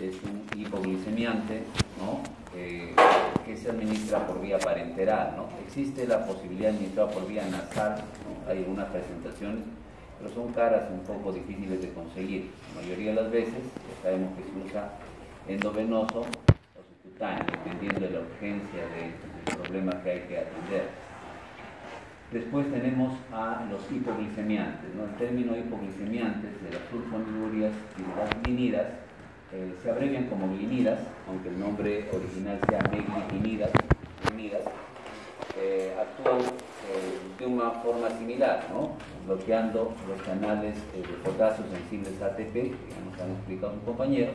es un hipoglicemiante, ¿no? Que se administra por vía parenteral, ¿no? Existe la posibilidad de administrar por vía nasal, ¿no? Hay algunas presentaciones, pero son caras un poco difíciles de conseguir. La mayoría de las veces sabemos que se usa endovenoso o subcutáneo, dependiendo de la urgencia del problema que hay que atender. Después tenemos a los hipoglicemiantes, ¿no? El término hipoglicemiantes de las sulfonilurias y de las glinidas se abrevian como glinidas, aunque el nombre original sea meglitinidas, actúan de una forma similar, ¿no? Bloqueando los canales de potasio sensibles ATP, que ya nos han explicado un compañero,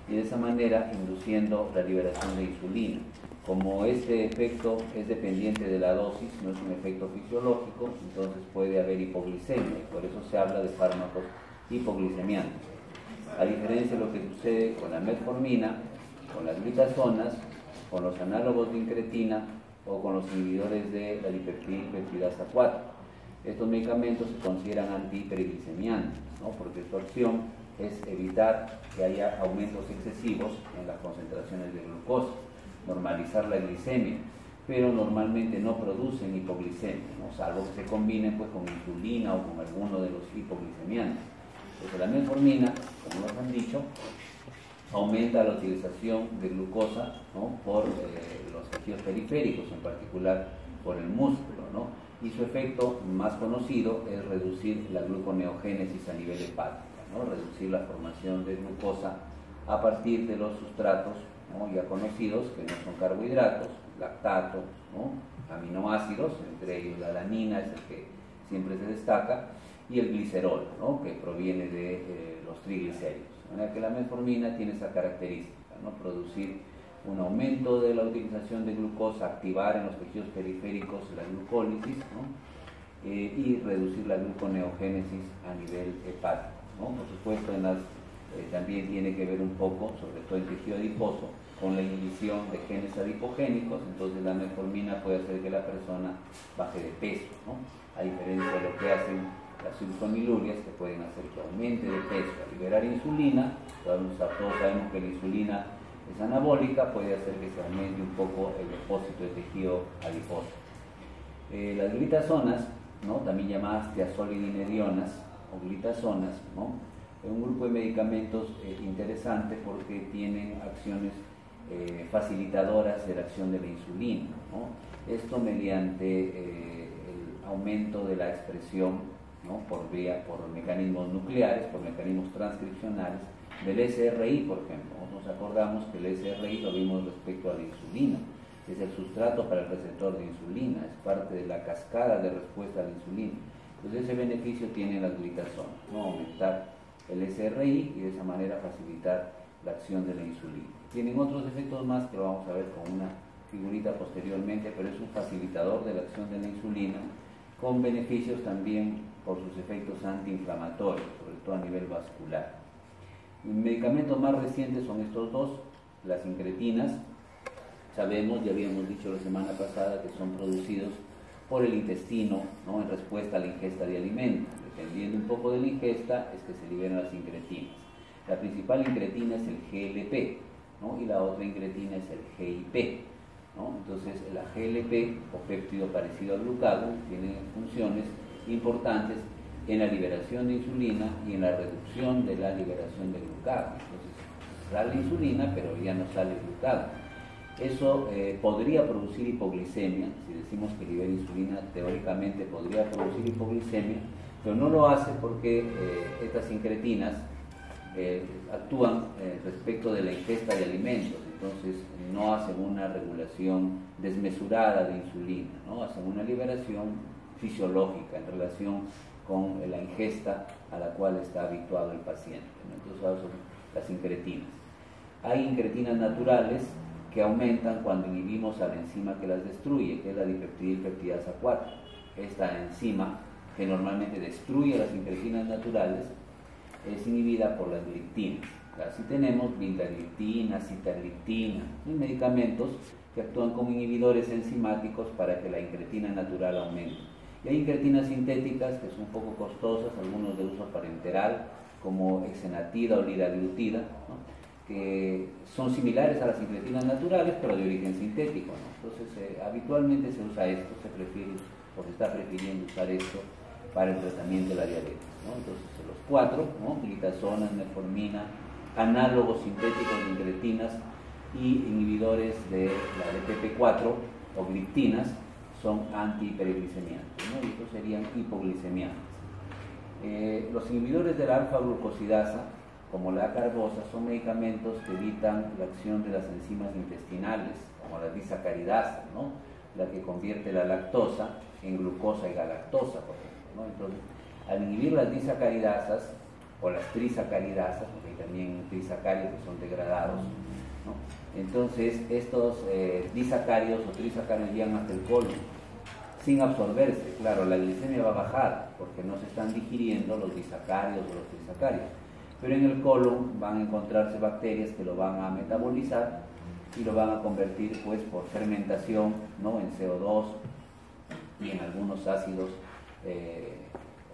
y de esa manera induciendo la liberación de insulina. Como este efecto es dependiente de la dosis, no es un efecto fisiológico, entonces puede haber hipoglicemia, y por eso se habla de fármacos hipoglicemiantes. A diferencia de lo que sucede con la metformina, con las glitazonas, con los análogos de incretina o con los inhibidores de la dipeptidasa 4. Estos medicamentos se consideran antihiperglicemiantes, ¿no? Porque su acción es evitar que haya aumentos excesivos en las concentraciones de glucosa, normalizar la glicemia, pero normalmente no producen hipoglicemia, ¿no? Salvo que se combinen pues, con insulina o con alguno de los hipoglicemiantes. Entonces la metformina, como nos han dicho, aumenta la utilización de glucosa, ¿no? Por los tejidos periféricos, en particular por el músculo, ¿no? Y su efecto más conocido es reducir la gluconeogénesis a nivel hepático, ¿no? Reducir la formación de glucosa a partir de los sustratos, ¿no? Ya conocidos, que no son carbohidratos, lactato, ¿no? Aminoácidos, entre ellos la alanina es el que siempre se destaca, y el glicerol, ¿no? Que proviene de los triglicéridos. De manera que la metformina tiene esa característica, ¿no? Producir un aumento de la utilización de glucosa, activar en los tejidos periféricos la glucólisis, ¿no? Y reducir la gluconeogénesis a nivel hepático, ¿no? Por supuesto, también tiene que ver un poco, sobre todo en tejido adiposo, con la inhibición de genes adipogénicos. Entonces la metformina puede hacer que la persona baje de peso, ¿no? A diferencia de lo que hacen las sulfonilurias, que pueden hacer que aumente de peso. Al liberar insulina, todos sabemos que la insulina es anabólica, puede hacer que se aumente un poco el depósito de tejido adiposo. Las glitazonas, ¿no? También llamadas tiazolidinedionas o glitazonas, ¿no? Es un grupo de medicamentos interesante porque tienen acciones facilitadoras de la acción de la insulina, ¿no? Esto mediante el aumento de la expresión, ¿no? por mecanismos nucleares, por mecanismos transcripcionales del SRI, por ejemplo. Nos acordamos que el SRI lo vimos respecto a la insulina, es el sustrato para el receptor de insulina, es parte de la cascada de respuesta a la insulina. Entonces ese beneficio tiene las glitazonas, ¿no? Aumentar el SRI y de esa manera facilitar la acción de la insulina. Tienen otros efectos más que lo vamos a ver con una figurita posteriormente, pero es un facilitador de la acción de la insulina, con beneficios también por sus efectos antiinflamatorios, sobre todo a nivel vascular. Los medicamentos más recientes son estos dos, las incretinas. Sabemos, ya habíamos dicho la semana pasada, que son producidos por el intestino, ¿no? En respuesta a la ingesta de alimentos. Dependiendo un poco de la ingesta, es que se liberan las incretinas. La principal incretina es el GLP, ¿no? Y la otra incretina es el GIP, ¿no? Entonces, la GLP, o péptido parecido al glucagón, tiene funciones importantes en la liberación de insulina y en la reducción de la liberación de glucagón. Entonces, sale insulina, pero ya no sale glucagón. Eso podría producir hipoglicemia. Si decimos que libera insulina, teóricamente podría producir hipoglicemia, pero no lo hace porque estas incretinas actúan respecto de la ingesta de alimentos, entonces no hacen una regulación desmesurada de insulina, ¿no? Hacen una liberación fisiológica en relación con la ingesta a la cual está habituado el paciente, ¿no? Entonces son las incretinas. Hay incretinas naturales que aumentan cuando inhibimos a la enzima que las destruye, que es la dipeptidasa 4. Esta enzima, que normalmente destruye las incretinas naturales, es inhibida por las gliptinas. Así tenemos vildagliptina, sitagliptina, medicamentos que actúan como inhibidores enzimáticos para que la incretina natural aumente. Y hay incretinas sintéticas que son un poco costosas, algunos de uso parenteral, como exenatida o liraglutida, ¿no? son similares a las incretinas naturales, pero de origen sintético, ¿no? Entonces, habitualmente se usa esto, se prefiere, o se está prefiriendo usar esto para el tratamiento de la diabetes, ¿no? Entonces, los cuatro, ¿no? Glitazona, metformina, análogos sintéticos de incretinas y inhibidores de la DPP4 o gliptinas son antihiperglicemiantes, ¿no? Y estos serían hipoglicemiantes. Los inhibidores de la alfa-glucosidasa, como la acarbosa, son medicamentos que evitan la acción de las enzimas intestinales, como la disacaridasa, ¿no? La que convierte la lactosa en glucosa y galactosa, por ejemplo, ¿no? Entonces, al inhibir las disacaridasas o las trisacaridasas, porque hay también trisacáridos que son degradados, ¿no? Entonces estos disacáridos o trisacáridos llegan hasta el colon sin absorberse. Claro, la glicemia va a bajar porque no se están digiriendo los disacáridos o los trisacáridos, pero en el colon van a encontrarse bacterias que lo van a metabolizar y lo van a convertir, pues, por fermentación, ¿no?, en CO2 y en algunos ácidos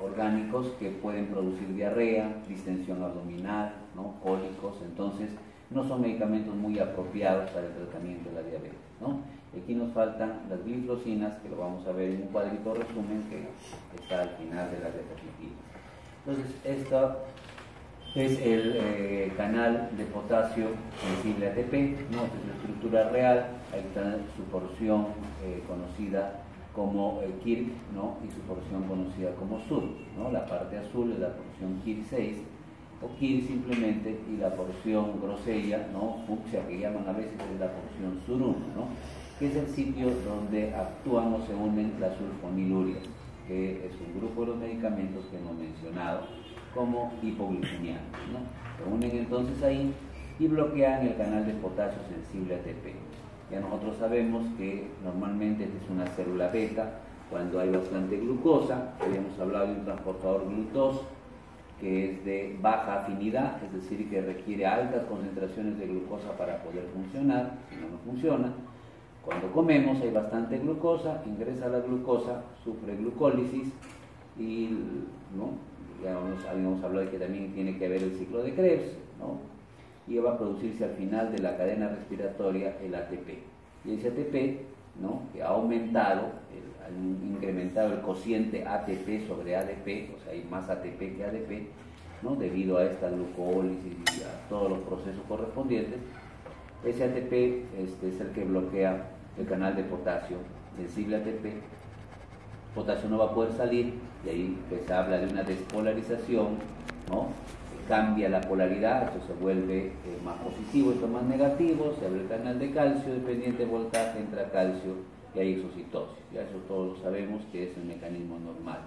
orgánicos que pueden producir diarrea, distensión abdominal, ¿no?, cólicos. Entonces no son medicamentos muy apropiados para el tratamiento de la diabetes, ¿no? Aquí nos faltan las glifosinas, que lo vamos a ver en un cuadrito resumen que está al final de la diapositiva. Entonces, esto es el canal de potasio sensible ATP, ¿no? Esta es la estructura real, ahí está su porción conocida como KIRK, ¿no?, y su porción conocida como SUR, ¿no? La parte azul es la porción KIR6, o KIR simplemente, y la porción grosella, ¿no?, fucsia, que llaman a veces, es la porción SUR1, ¿no?, que es el sitio donde actúan o se unen las sulfonilurias, que es un grupo de los medicamentos que hemos mencionado como hipoglicemiantes, ¿no? Se unen entonces ahí y bloquean el canal de potasio sensible ATP. Ya nosotros sabemos que normalmente esta es una célula beta cuando hay bastante glucosa. Habíamos hablado de un transportador GLUT2 que es de baja afinidad, es decir, que requiere altas concentraciones de glucosa para poder funcionar, si no, no funciona. Cuando comemos hay bastante glucosa, ingresa la glucosa, sufre glucólisis y, ¿no?, ya habíamos hablado de que también tiene que ver el ciclo de Krebs, ¿no?, y va a producirse al final de la cadena respiratoria el ATP. Y ese ATP, ¿no?, que ha aumentado, ha incrementado el cociente ATP sobre ADP, o sea, hay más ATP que ADP, ¿no?, debido a esta glucólisis y a todos los procesos correspondientes. Ese ATP es el que bloquea el canal de potasio sensible ATP. Potasio no va a poder salir, y ahí pues, se habla de una despolarización, ¿no?, cambia la polaridad, esto se vuelve más positivo, esto más negativo, se abre el canal de calcio, dependiente de voltaje, entra calcio y hay exocitosis. Ya eso todos lo sabemos que es el mecanismo normal.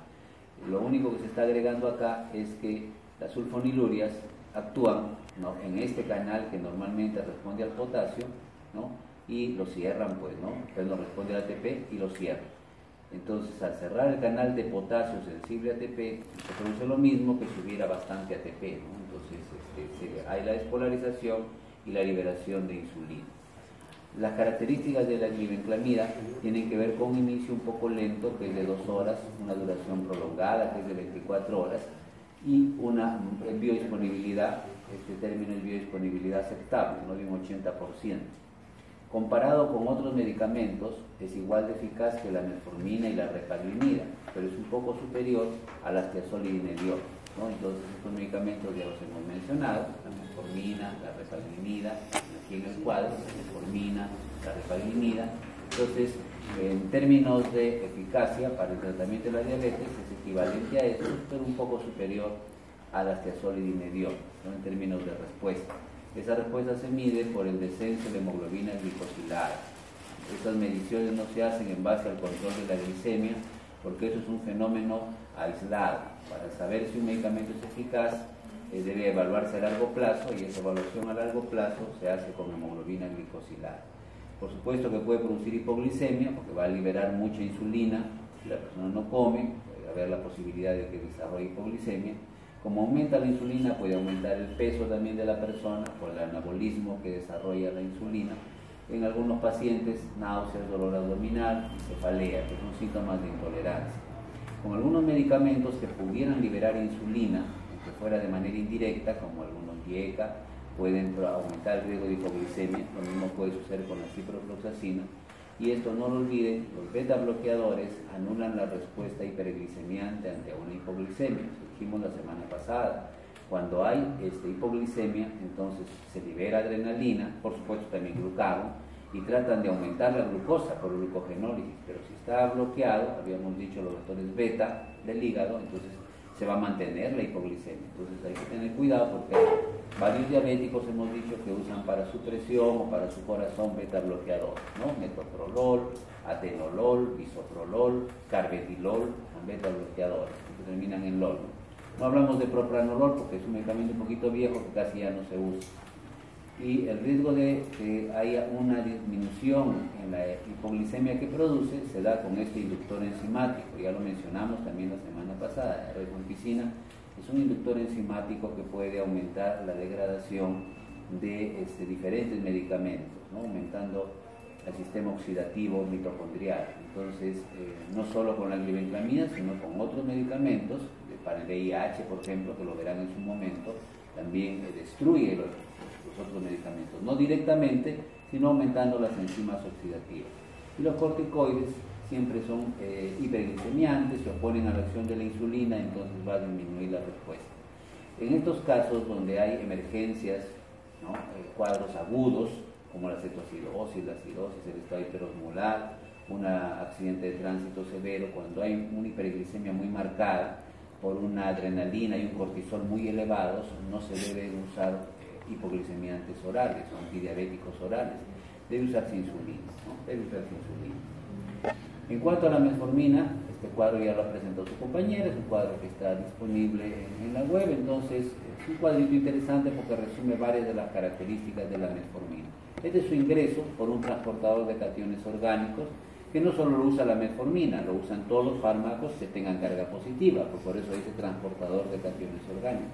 Lo único que se está agregando acá es que las sulfonilurias actúan, ¿no?, en este canal que normalmente responde al potasio, ¿no?, y lo cierran, pues, ¿no? Entonces no responde al ATP y lo cierran. Entonces, al cerrar el canal de potasio sensible ATP, se produce lo mismo que si hubiera bastante ATP, ¿no? Entonces, hay la despolarización y la liberación de insulina. Las características de la glibenclamida tienen que ver con un inicio un poco lento, que es de 2 horas, una duración prolongada, que es de 24 horas, y una biodisponibilidad, este término es biodisponibilidad aceptable, no de un 80%. Comparado con otros medicamentos, es igual de eficaz que la metformina y la repaglinida, pero es un poco superior a las tiazolidinediol, ¿no? Entonces, estos medicamentos ya los hemos mencionado, la metformina, la repaglinida, aquí en el cuadro, la metformina, la repaglinida. Entonces, en términos de eficacia para el tratamiento de la diabetes, es equivalente a esto, pero un poco superior a las tiazolidinediol, ¿no?, en términos de respuesta. Esa respuesta se mide por el descenso de hemoglobina glicosilada. Estas mediciones no se hacen en base al control de la glicemia, porque eso es un fenómeno aislado. Para saber si un medicamento es eficaz, debe evaluarse a largo plazo, y esa evaluación a largo plazo se hace con hemoglobina glicosilada. Por supuesto que puede producir hipoglicemia, porque va a liberar mucha insulina. Si la persona no come, puede haber la posibilidad de que desarrolle hipoglicemia. Como aumenta la insulina, puede aumentar el peso también de la persona por el anabolismo que desarrolla la insulina. En algunos pacientes, náuseas, dolor abdominal, cefalea, que son síntomas de intolerancia. Con algunos medicamentos que pudieran liberar insulina, aunque fuera de manera indirecta, como algunos IECA, pueden aumentar el riesgo de hipoglicemia. Lo mismo puede suceder con la ciprofloxacina. Y esto no lo olviden, los beta bloqueadores anulan la respuesta hiperglicemiante ante una hipoglicemia. Lo dijimos la semana pasada. Cuando hay hipoglicemia, entonces se libera adrenalina, por supuesto también glucagón, y tratan de aumentar la glucosa por glucogenólisis, pero si está bloqueado, habíamos dicho los vectores beta del hígado, entonces se va a mantener la hipoglicemia. Entonces hay que tener cuidado porque varios diabéticos hemos dicho que usan para su presión o para su corazón beta bloqueador, ¿no? Metoprolol, atenolol, bisoprolol, carvedilol, son beta bloqueadores, que terminan en LOL. No hablamos de propranolol porque es un medicamento un poquito viejo que casi ya no se usa. Y el riesgo de que haya una disminución en la hipoglicemia que produce se da con este inductor enzimático. Ya lo mencionamos también la semana pasada. La rifampicina es un inductor enzimático que puede aumentar la degradación de diferentes medicamentos, ¿no? Aumentando el sistema oxidativo mitocondrial. Entonces, no solo con la glibenclamida, sino con otros medicamentos, para el VIH, por ejemplo, que lo verán en su momento, también destruye los otros medicamentos, no directamente, sino aumentando las enzimas oxidativas. Y los corticoides siempre son hiperglicemiantes, se oponen a la acción de la insulina, entonces va a disminuir la respuesta. En estos casos donde hay emergencias, ¿no? Cuadros agudos, como la cetoacidosis, la acidosis, el estado hiperosmolar, un accidente de tránsito severo, cuando hay una hiperglicemia muy marcada por una adrenalina y un cortisol muy elevados, no se deben usar hipoglicemiantes orales o antidiabéticos orales, debe usarse insulina, ¿no? Debe usarse insulina. En cuanto a la metformina, este cuadro ya lo presentó su compañera, es un cuadro que está disponible en la web, entonces es un cuadrito interesante porque resume varias de las características de la metformina. Este es su ingreso por un transportador de cationes orgánicos, que no solo lo usa la metformina, lo usan todos los fármacos que tengan carga positiva, pues por eso dice transportador de cationes orgánicos.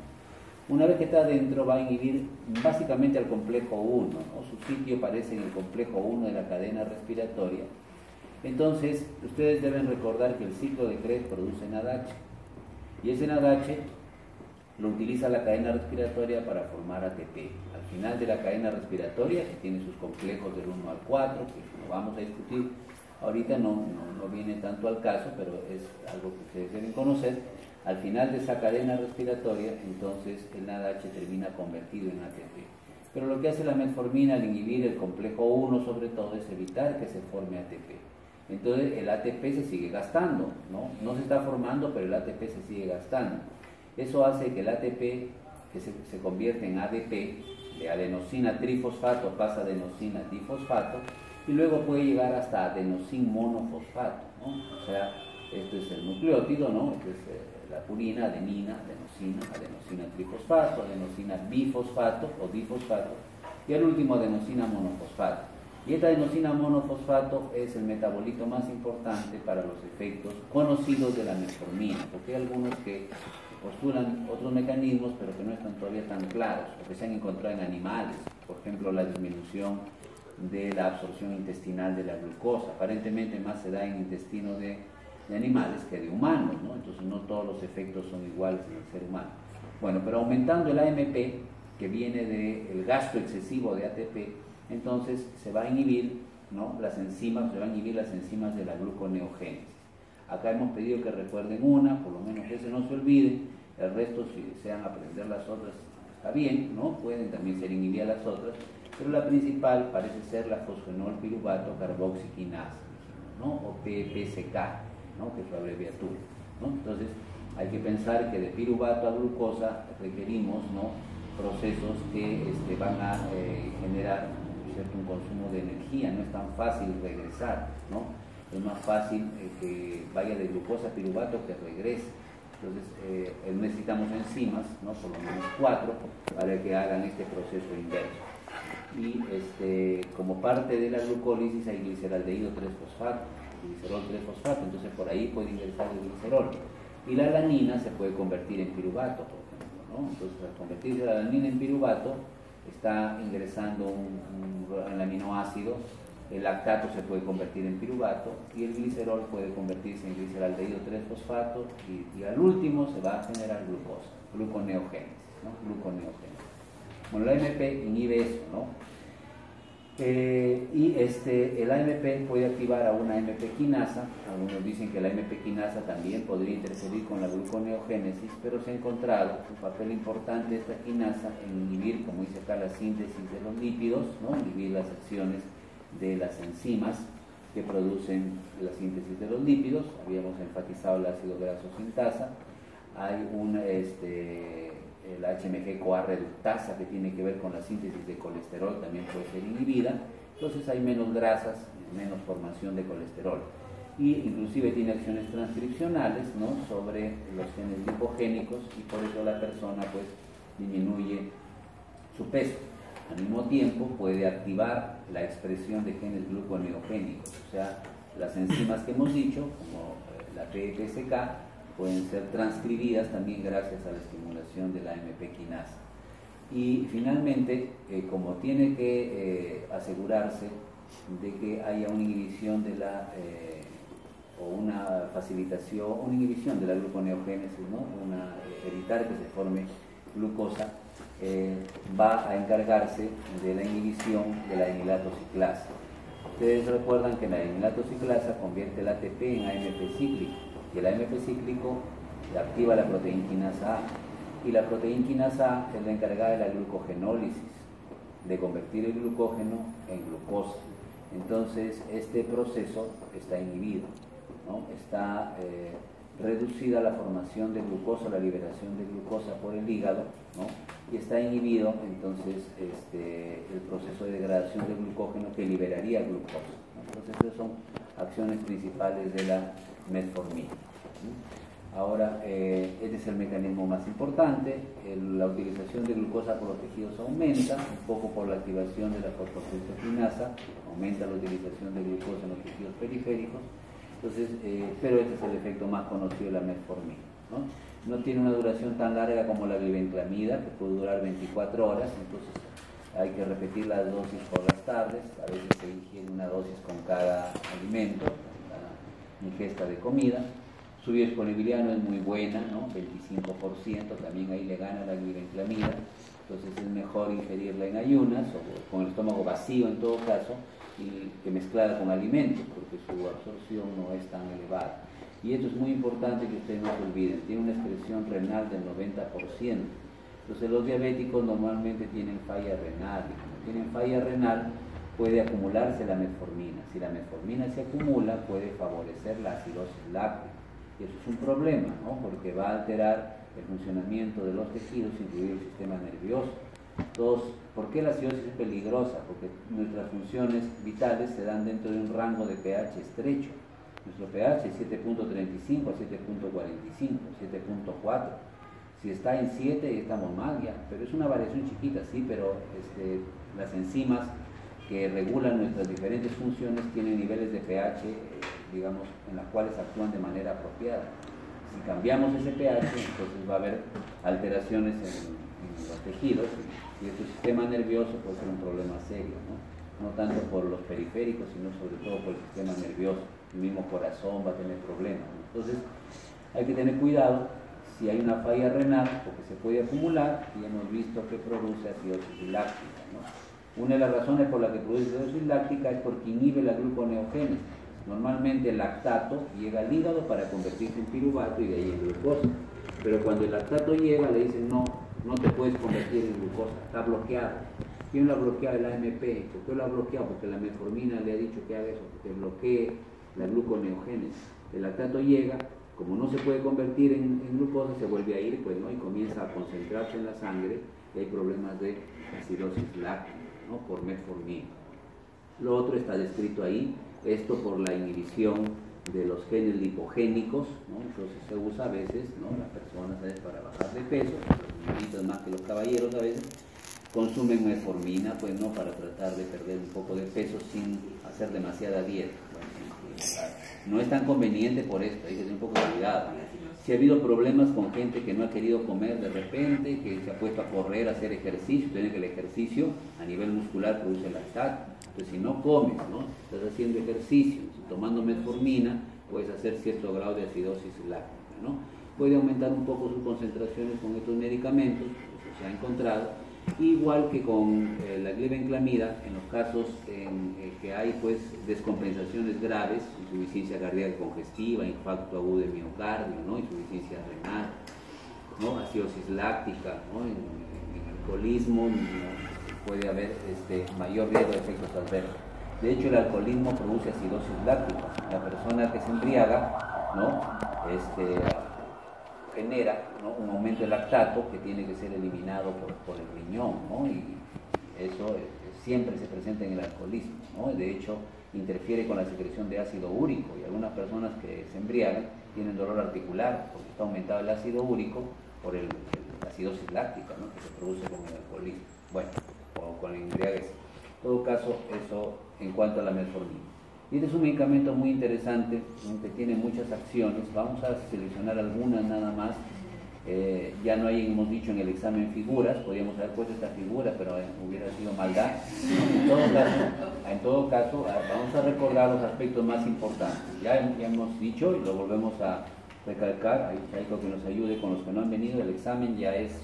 Una vez que está adentro va a inhibir básicamente al complejo 1, ¿no? Su sitio aparece en el complejo 1 de la cadena respiratoria. Entonces, ustedes deben recordar que el ciclo de Krebs produce NADH, y ese NADH lo utiliza la cadena respiratoria para formar ATP. Al final de la cadena respiratoria, que tiene sus complejos del 1 al 4, que lo vamos a discutir, ahorita no viene tanto al caso, pero es algo que ustedes deben conocer. Al final de esa cadena respiratoria, entonces el NADH termina convertido en ATP. Pero lo que hace la metformina al inhibir el complejo 1 sobre todo es evitar que se forme ATP. Entonces el ATP se sigue gastando, no se está formando, pero el ATP se sigue gastando. Eso hace que el ATP, que se convierte en ADP, de adenosina trifosfato pasa a adenosina difosfato, y luego puede llegar hasta adenosin monofosfato, ¿no? O sea, esto es el nucleótido, ¿no? Esto es la purina, adenina, adenosina trifosfato, adenosina bifosfato o difosfato, y el último adenosina monofosfato. Y esta adenosina monofosfato es el metabolito más importante para los efectos conocidos de la metformina, porque hay algunos que postulan otros mecanismos, pero que no están todavía tan claros, o que se han encontrado en animales, por ejemplo, la disminución de la absorción intestinal de la glucosa. Aparentemente más se da en intestino de animales que de humanos, ¿no? Entonces no todos los efectos son iguales en el ser humano. Bueno, pero aumentando el AMP, que viene del gasto excesivo de ATP, entonces se va a inhibir, ¿no? Las enzimas de la gluconeogénesis. Acá hemos pedido que recuerden una, por lo menos que se no se olviden, el resto si desean aprender las otras está bien, ¿no? Pueden también ser inhibidas las otras, pero la principal parece ser la fosfenol piruvato carboxiquinasa, ¿no? O PPCK, ¿no? Que es su abreviatura, ¿no? Entonces hay que pensar que de piruvato a glucosa requerimos, ¿no? Procesos que van a generar, ¿cierto?, un consumo de energía. No es tan fácil regresar, ¿no? Es más fácil que vaya de glucosa a piruvato que regrese. Entonces necesitamos enzimas, ¿no? Por lo menos 4 para que hagan este proceso inverso. Y como parte de la glucólisis hay gliceraldehído 3-fosfato, glicerol 3-fosfato, entonces por ahí puede ingresar el glicerol. Y la alanina se puede convertir en piruvato, por ejemplo, ¿no? Entonces al convertirse la alanina en piruvato está ingresando un aminoácido, el lactato se puede convertir en piruvato y el glicerol puede convertirse en gliceraldehído 3-fosfato y al último se va a generar glucosa, gluconeogénesis, ¿no? Gluconeogénesis. Bueno, el AMP inhibe eso, ¿no? El AMP puede activar a una AMP quinasa. Algunos dicen que la AMP quinasa también podría interferir con la gluconeogénesis, pero se ha encontrado un papel importante de esta quinasa en inhibir, como dice acá, la síntesis de los lípidos, ¿no? Inhibir las acciones de las enzimas que producen la síntesis de los lípidos. Habíamos enfatizado el ácido graso sintasa. Hay la HMG-CoA reductasa, que tiene que ver con la síntesis de colesterol, también puede ser inhibida. Entonces hay menos grasas, menos formación de colesterol. Y inclusive tiene acciones transcripcionales, ¿no?, sobre los genes lipogénicos, y por eso la persona pues disminuye su peso. Al mismo tiempo puede activar la expresión de genes gluconeogénicos, o sea, las enzimas que hemos dicho, como la PPSK, pueden ser transcribidas también gracias a la estimulación de la AMP quinasa. Y finalmente, como tiene que asegurarse de que haya una inhibición de o una facilitación, una inhibición de la gluconeogénesis, ¿no?, evitar que se forme glucosa, va a encargarse de la inhibición de la enilatociclasa. Ustedes recuerdan que la enilatociclasa convierte el ATP en AMP cíclico, y el AMP cíclico activa la proteína quinasa A, y la proteína quinasa A es la encargada de la glucogenólisis, de convertir el glucógeno en glucosa. Entonces este proceso está inhibido, ¿no? Está reducida la formación de glucosa, la liberación de glucosa por el hígado, ¿no?, y está inhibido entonces el proceso de degradación del glucógeno que liberaría glucosa, ¿no? Entonces esas son acciones principales de la metformina. Ahora, este es el mecanismo más importante. La utilización de glucosa por los tejidos aumenta, un poco por la activación de la fosfodiesterquinasa, aumenta la utilización de glucosa en los tejidos periféricos. Entonces, pero este es el efecto más conocido de la metformina, ¿no? No tiene una duración tan larga como la glibenclamida, que puede durar 24 horas, entonces hay que repetir las dosis por las tardes. A veces se ingiere una dosis con cada alimento, la ingesta de comida. Su biodisponibilidad no es muy buena, ¿no?, 25%, también ahí le gana la glibenclamida. Entonces es mejor ingerirla en ayunas o con el estómago vacío en todo caso, y que mezclada con alimentos, porque su absorción no es tan elevada. Y esto es muy importante que ustedes no se olviden, tiene una excreción renal del 90%. Entonces los diabéticos normalmente tienen falla renal, y como tienen falla renal puede acumularse la metformina. Si la metformina se acumula, puede favorecer la acidosis láctica, y eso es un problema, ¿no?, porque va a alterar el funcionamiento de los tejidos, incluido el sistema nervioso. Entonces, ¿por qué la acidosis es peligrosa? Porque nuestras funciones vitales se dan dentro de un rango de pH estrecho. Nuestro pH es 7.35 a 7.45, 7.4. Si está en 7 estamos mal ya, pero es una variación chiquita, sí, pero las enzimas que regulan nuestras diferentes funciones tienen niveles de pH, digamos, en las cuales actúan de manera apropiada. Si cambiamos ese pH, entonces va a haber alteraciones en los tejidos, y el sistema nervioso puede ser un problema serio, ¿no? No tanto por los periféricos, sino sobre todo por el sistema nervioso. El mismo corazón va a tener problemas, ¿no? Entonces hay que tener cuidado si hay una falla renal, porque se puede acumular, y hemos visto que produce acidosis láctica, ¿no? Una de las razones por las que produce acidosis láctica es porque inhibe la gluconeogénesis. Normalmente el lactato llega al hígado para convertirse en piruvato y de ahí en glucosa, pero cuando el lactato llega le dicen no te puedes convertir en glucosa, está bloqueado. ¿Quién lo ha bloqueado? El AMP. ¿Por qué lo ha bloqueado? Porque la metformina le ha dicho que haga eso, porque bloquee la gluconeogénesis. El lactato llega, como no se puede convertir en glucosa, se vuelve a ir, pues, ¿no?, y comienza a concentrarse en la sangre, y hay problemas de acidosis láctica, ¿no?, por metformina. Lo otro está descrito ahí, esto por la inhibición de los genes lipogénicos, ¿no? Entonces se usa a veces, ¿no?, las personas, ¿sabes?, para bajar de peso, los niñitos más que los caballeros a veces consumen metformina, pues, ¿no?, para tratar de perder un poco de peso sin hacer demasiada dieta. No es tan conveniente por esto, hay que tener un poco de cuidado. Si ha habido problemas con gente que no ha querido comer de repente, que se ha puesto a correr, a hacer ejercicio, tiene que el ejercicio a nivel muscular produce lactato. Entonces si no comes, ¿no?, estás haciendo ejercicio, tomando metformina, puedes hacer cierto grado de acidosis láctica, ¿no? Puede aumentar un poco sus concentraciones con estos medicamentos, eso se ha encontrado, Igual que con la glibenclamida, en los casos en que hay pues descompensaciones graves, insuficiencia cardíaca congestiva, infarto agudo de miocardio, ¿no? Insuficiencia renal, ¿no? Acidosis láctica, ¿no? En alcoholismo, ¿no? Puede haber mayor riesgo de efectos adversos. De hecho, el alcoholismo produce acidosis láctica. La persona que se embriaga, ¿no? Genera, ¿no? un aumento de lactato que tiene que ser eliminado por el riñón, ¿no? Y eso siempre se presenta en el alcoholismo, ¿no? De hecho, interfiere con la secreción de ácido úrico, y algunas personas que se embriagan tienen dolor articular porque está aumentado el ácido úrico por la acidosis láctica, ¿no? que se produce con el alcoholismo, bueno, o con el embriaguez. En todo caso, eso en cuanto a la metformina. Y este es un medicamento muy interesante, que tiene muchas acciones. Vamos a seleccionar algunas nada más. Ya no hay, hemos dicho en el examen, figuras. Podríamos haber puesto esta figura, pero hubiera sido maldad. En todo caso, vamos a recordar los aspectos más importantes. Ya hemos dicho y lo volvemos a recalcar. Hay Chaico que nos ayude con los que no han venido. El examen ya es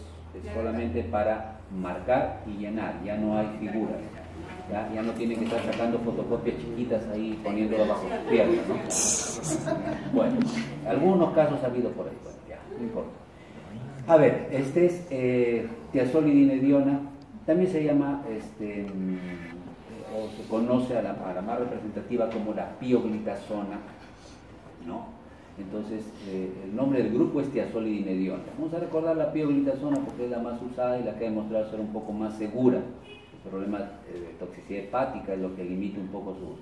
solamente para marcar y llenar. Ya no hay figuras. Ya no tienen que estar sacando fotocopias chiquitas ahí poniéndolo bajo sus piernas, ¿no? Bueno, algunos casos ha habido por ahí, bueno, ya, no importa. A ver, este es tiazolidinediona, también se llama, o se conoce a la más representativa como la pioglitazona, ¿no? Entonces, el nombre del grupo es tiazolidinediona. Vamos a recordar la pioglitazona porque es la más usada y la que ha demostrado ser un poco más segura. Problemas de toxicidad hepática es lo que limita un poco su uso.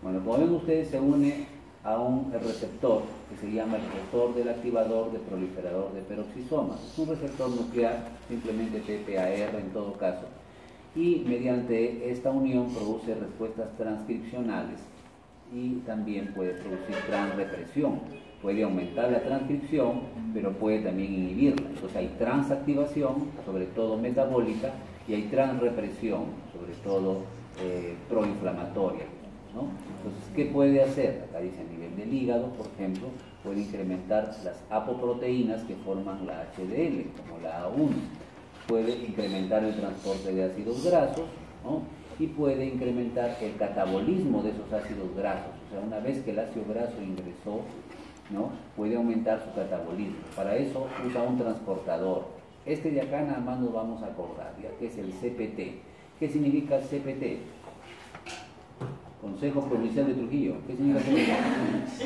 Bueno, como ven ustedes, se une a un receptor que se llama el receptor del activador de proliferador de peroxisomas. Es un receptor nuclear, simplemente PPAR en todo caso, y mediante esta unión produce respuestas transcripcionales y también puede producir transrepresión. Puede aumentar la transcripción, pero puede también inhibirla. Entonces hay transactivación, sobre todo metabólica, y hay transrepresión, sobre todo proinflamatoria, ¿no? Entonces, ¿qué puede hacer? Acá dice a nivel del hígado, por ejemplo, puede incrementar las apoproteínas que forman la HDL, como la A1. Puede incrementar el transporte de ácidos grasos, ¿no? Y puede incrementar el catabolismo de esos ácidos grasos. O sea, una vez que el ácido graso ingresó, ¿no? Puede aumentar su catabolismo. Para eso usa un transportador. Este de acá nada más nos vamos a acordar, ya que es el CPT. ¿Qué significa CPT? Consejo Provincial de Trujillo. ¿Qué significa CPT?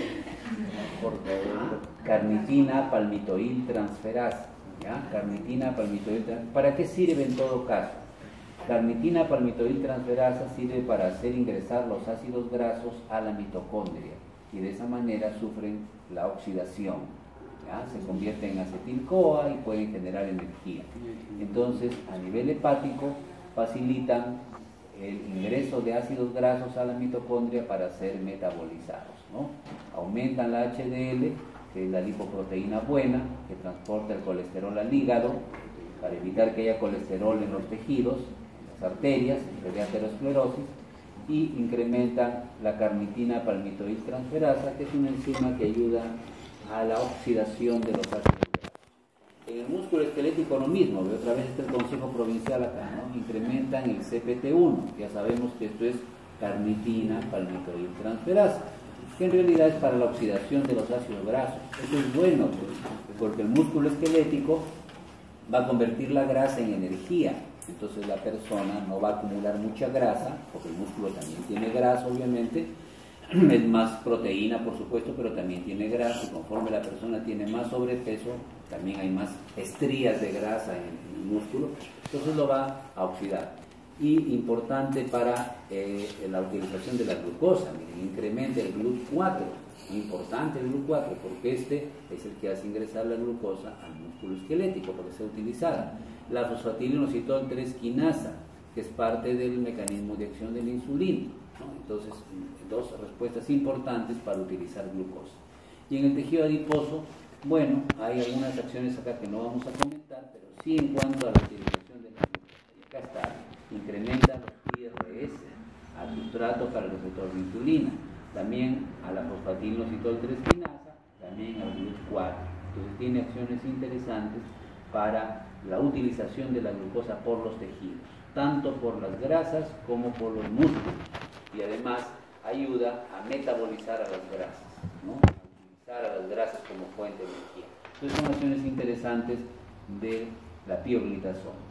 Por favor. Carnitina palmitoil transferasa. ¿Ya? Carnitina palmitoil transferasa. ¿Para qué sirve en todo caso? Carnitina palmitoil transferasa sirve para hacer ingresar los ácidos grasos a la mitocondria y de esa manera sufren la oxidación. ¿Ya? Se convierte en acetil-CoA y pueden generar energía. Entonces, a nivel hepático, facilitan el ingreso de ácidos grasos a la mitocondria para ser metabolizados, ¿no? Aumentan la HDL, que es la lipoproteína buena, que transporta el colesterol al hígado, para evitar que haya colesterol en los tejidos, en las arterias, en la aterosclerosis, y incrementan la carnitina palmitoil transferasa, que es una enzima que ayuda a la oxidación de los ácidos grasos. En el músculo esquelético lo mismo, otra vez está el Consejo Provincial acá, ¿no? Incrementan el CPT1, ya sabemos que esto es carnitina palmitoil transferasa, que en realidad es para la oxidación de los ácidos grasos. Esto es bueno, porque el músculo esquelético va a convertir la grasa en energía, entonces la persona no va a acumular mucha grasa, porque el músculo también tiene grasa obviamente, es más proteína por supuesto, pero también tiene grasa, y conforme la persona tiene más sobrepeso, también hay más estrías de grasa en el músculo, entonces lo va a oxidar. Y importante para la utilización de la glucosa, miren, incrementa el GLUT4, importante el GLUT4, porque este es el que hace ingresar la glucosa al músculo esquelético para que sea utilizada. La fosfatilinositol 3 quinasa, que es parte del mecanismo de acción de la insulina, ¿no? Entonces, dos respuestas importantes para utilizar glucosa. Y en el tejido adiposo, bueno, hay algunas acciones acá que no vamos a comentar, pero sí en cuanto a la utilización de la glucosa. Y acá está, incrementa los IRS, al sustrato para el receptor de insulina, también a la fosfatilinositol 3 quinasa, también al GLUT4. Entonces tiene acciones interesantes para la utilización de la glucosa por los tejidos, tanto por las grasas como por los músculos, y además ayuda a metabolizar a las grasas, ¿no? A utilizar a las grasas como fuente de energía. Entonces son acciones interesantes de la pioglitazona.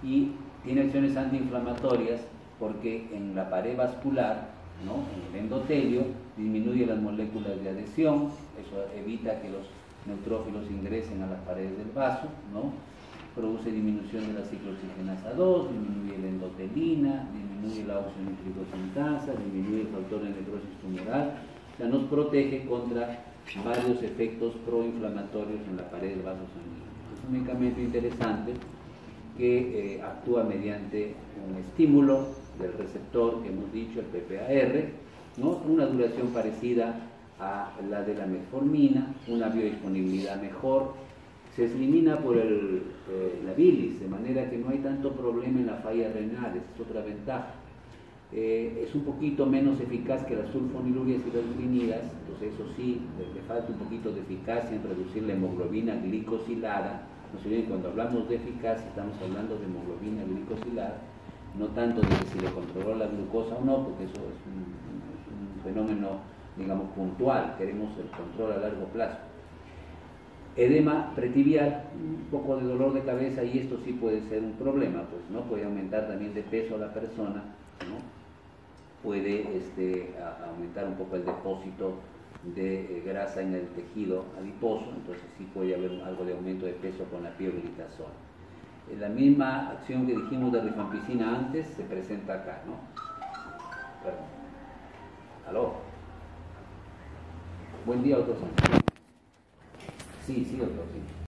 Y tiene acciones antiinflamatorias porque en la pared vascular, ¿no?, en el endotelio, disminuye las moléculas de adhesión, eso evita que los neutrófilos ingresen a las paredes del vaso, ¿no? Produce disminución de la ciclooxigenasa 2, disminuye la endotelina, disminuye la oxonitricosintasa, disminuye el factor de necrosis tumoral, o sea, nos protege contra varios efectos proinflamatorios en la pared del vaso sanguíneo. Es un medicamento interesante que actúa mediante un estímulo del receptor que hemos dicho, el PPAR, ¿no? Una duración parecida a la de la metformina, una biodisponibilidad mejor, se elimina por la bilis, de manera que no hay tanto problema en la falla renal, esa es otra ventaja. Es un poquito menos eficaz que las sulfonilurias y las glinidas, entonces eso sí, le falta un poquito de eficacia en reducir la hemoglobina glicosilada. No se olviden, cuando hablamos de eficacia estamos hablando de hemoglobina glicosilada, no tanto de si le controló la glucosa o no, porque eso es un fenómeno, digamos, puntual, queremos el control a largo plazo. Edema pretibial, un poco de dolor de cabeza, y esto sí puede ser un problema, pues, ¿no? Puede aumentar también de peso a la persona, ¿no? Puede aumentar un poco el depósito de grasa en el tejido adiposo, entonces sí puede haber algo de aumento de peso con la pioglitazona. La misma acción que dijimos de rifampicina antes se presenta acá, ¿no? Perdón. ¿Aló? Buen día, otros. Sí, doctor, sí.